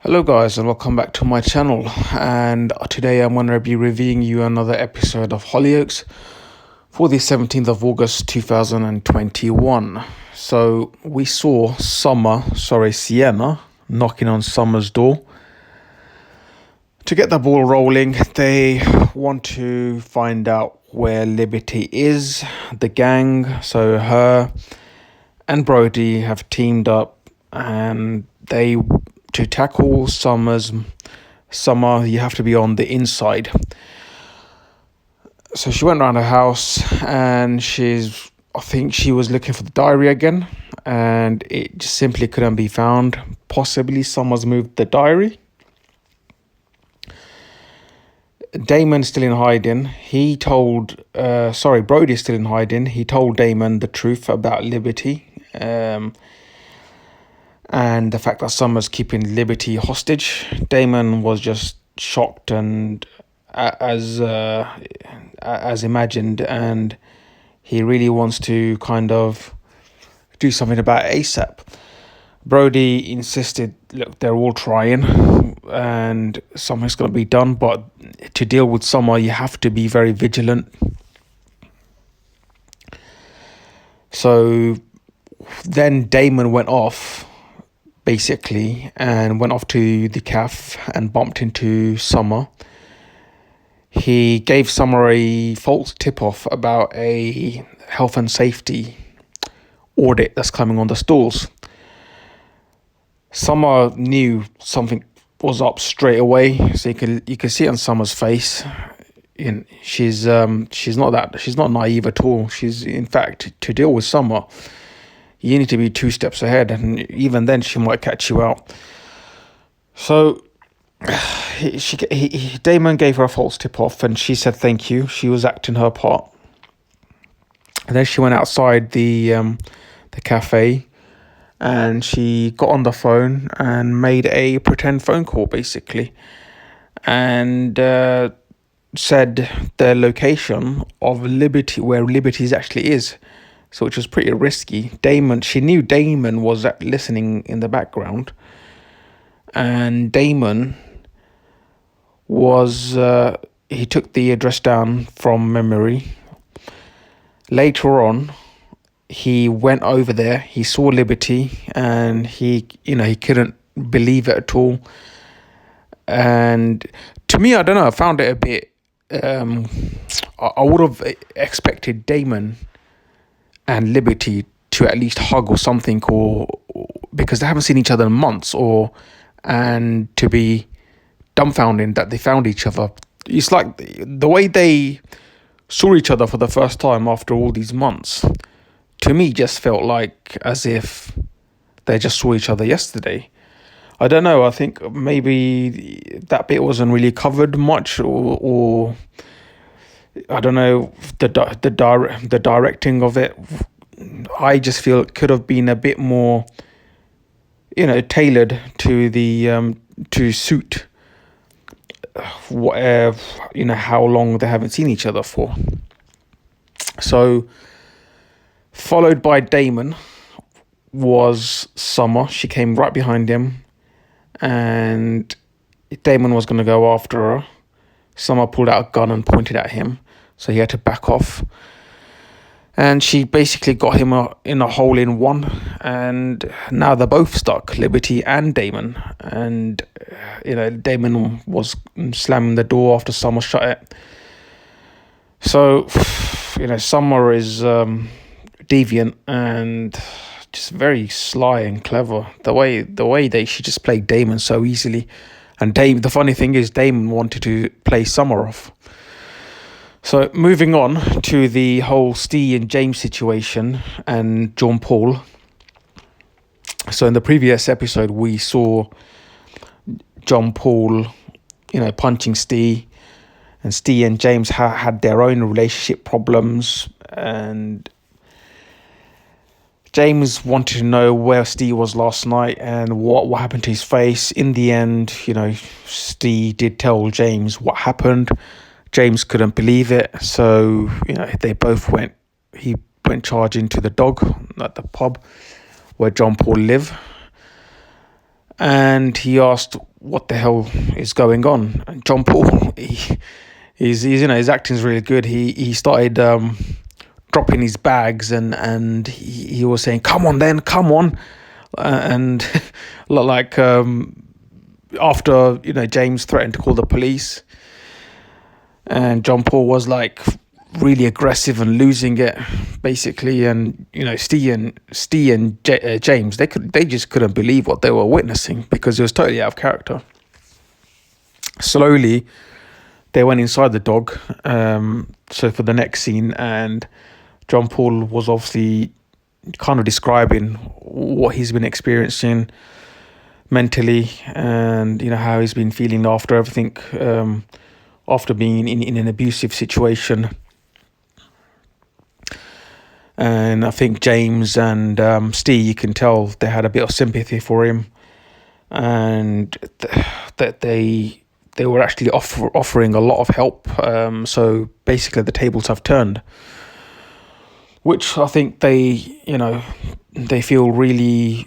Hello guys and welcome back to my channel, and today I'm going to be reviewing you another episode of Hollyoaks for the 17th of August 2021. So we saw Sienna knocking on Summer's door. To get the ball rolling, they want to find out where Liberty is, the gang. So her and Brody have teamed up and to tackle Summer, you have to be on the inside. So she went around her house and I think she was looking for the diary again, and it just simply couldn't be found. Possibly someone's moved the diary. Damon's still in hiding. Brody's still in hiding. He told Damon the truth about Liberty. And the fact that Summer's keeping Liberty hostage. Damon was just shocked and as imagined, and he really wants to kind of do something about it ASAP. Brody insisted, look, they're all trying and something's going to be done, but to deal with Summer, you have to be very vigilant. So then Damon went off, basically, and went off to the cafe and bumped into Summer. He gave Summer a false tip-off about a health and safety audit that's coming on the stalls. Summer knew something was up straight away, so you can see it on Summer's face. She's not naive at all. She's, in fact, to deal with Summer, you need to be 2 steps ahead, and even then she might catch you out. So Damon gave her a false tip-off, and she said thank you. She was acting her part. And then she went outside the cafe, and she got on the phone and made a pretend phone call, basically, and said the location of Liberty, where Liberty's actually is. So, which was pretty risky. She knew Damon was listening in the background, and Damon he took the address down from memory. Later on, he went over there, he saw Liberty, and he couldn't believe it at all. And to me, I don't know, I found it a bit, I would have expected Damon and Liberty to at least hug or something, or because they haven't seen each other in months, and to be dumbfounded that they found each other. It's like the way they saw each other for the first time after all these months, to me just felt like as if they just saw each other yesterday. I don't know, I think maybe that bit wasn't really covered much, or I don't know, the directing of it. I just feel it could have been a bit more, tailored to the to suit how long they haven't seen each other for. So, followed by Damon was Summer. She came right behind him, and Damon was going to go after her. Summer pulled out a gun and pointed at him, so he had to back off. And she basically got him in a hole-in-one, and now they're both stuck, Liberty and Damon. And Damon was slamming the door after Summer shut it. So Summer is deviant and just very sly and clever. The way she just played Damon so easily. And the funny thing is, Damon wanted to play Summer off. So moving on to the whole Steve and James situation and John Paul. So in the previous episode, we saw John Paul, punching Steve, and Steve and James had their own relationship problems, and James wanted to know where Steve was last night and what happened to his face. In the end, Steve did tell James what happened. James couldn't believe it, so they both went. He went charging to the dog at the pub where John Paul lived, and he asked what the hell is going on. And John Paul, he's his acting's really good. He started dropping his bags, and he was saying, "Come on, then, come on," and like after James threatened to call the police, and John Paul was like really aggressive and losing it basically, and Steve and James, they just couldn't believe what they were witnessing because it was totally out of character. Slowly they went inside the dog, so for the next scene, and John Paul was obviously kind of describing what he's been experiencing mentally, and how he's been feeling after everything, after being in an abusive situation. And I think James and Steve, you can tell they had a bit of sympathy for him, and that they were actually offering a lot of help. So basically, the tables have turned, which I think they feel really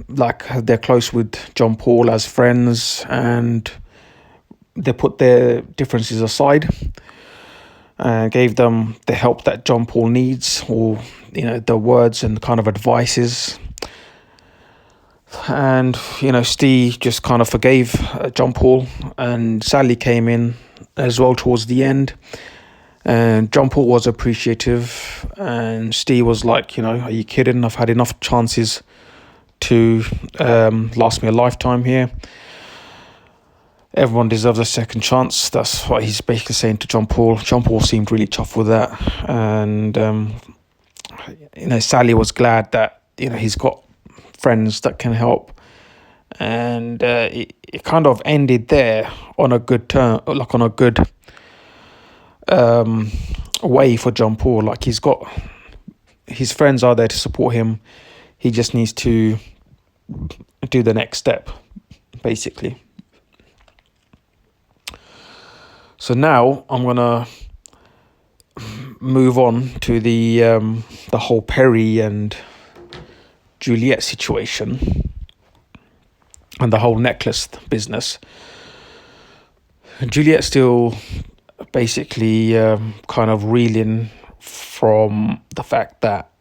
like they're close with John Paul as friends, and they put their differences aside. Gave them the help that John Paul needs, or the words and kind of advices. And Steve just kind of forgave John Paul, and Sally came in as well towards the end. And John Paul was appreciative, and Steve was like, are you kidding? I've had enough chances to last me a lifetime here. Everyone deserves a second chance. That's what he's basically saying to John Paul. John Paul seemed really chuffed with that. And, Sally was glad that, he's got friends that can help. And it kind of ended there on a good turn, like on a good way for John Paul. Like, he's got his friends are there to support him. He just needs to do the next step, basically. So now I'm gonna move on to the whole Peri and Juliet situation and the whole necklace business. Juliet's still basically kind of reeling from the fact that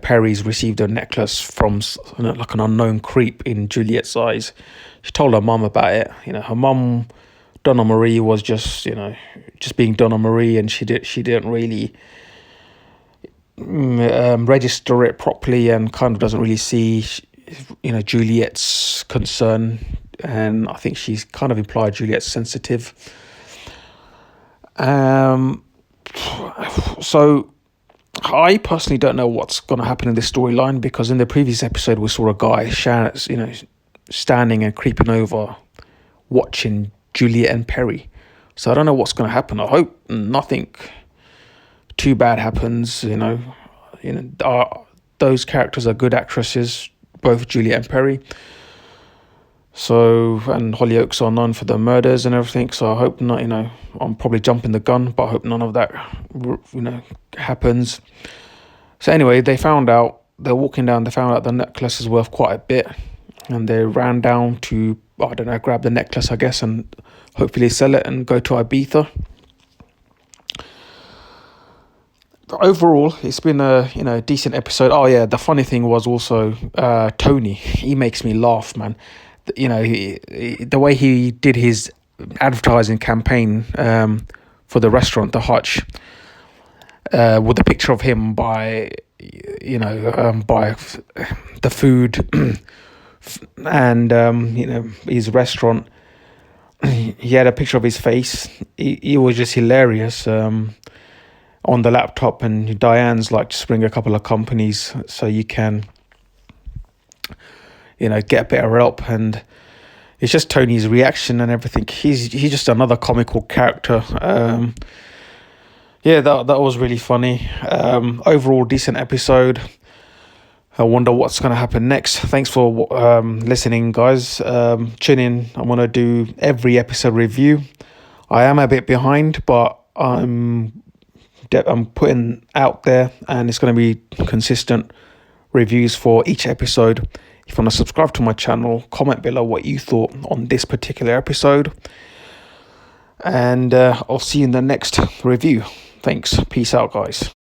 Peri's received a necklace from like an unknown creep in Juliet's eyes. She told her mum about it. Her mum, Donna Marie, was just being Donna Marie, and she didn't really register it properly, and kind of doesn't really see Juliet's concern, and I think she's kind of implied Juliet's sensitive. So I personally don't know what's going to happen in this storyline, because in the previous episode we saw a guy standing and creeping over, watching Juliet and Peri. So I don't know what's going to happen. I hope nothing too bad happens. Those characters are good actresses, both Juliet and Peri. So, and Hollyoaks are known for their murders and everything. So I hope not. I'm probably jumping the gun, but I hope none of that happens. So anyway, they're walking down. They found out the necklace is worth quite a bit, and they ran down to, I don't know, grab the necklace, I guess, and hopefully sell it and go to Ibiza. But overall, it's been a decent episode. Oh yeah, the funny thing was also Tony. He makes me laugh, man. The way he did his advertising campaign for the restaurant, the Hutch, with a picture of him by the food and his restaurant. He had a picture of his face. He was just hilarious on the laptop, and Diane's like, just bring a couple of companies so you can get better help. And it's just Tony's reaction and everything. He's just another comical character. That was really funny. Overall, decent episode. I wonder what's going to happen next. Thanks for listening, guys. Tune in. I'm going to do every episode review. I am a bit behind, but I'm putting out there, and it's going to be consistent reviews for each episode If you want to subscribe to my channel, comment below what you thought on this particular episode. And I'll see you in the next review. Thanks. Peace out, guys.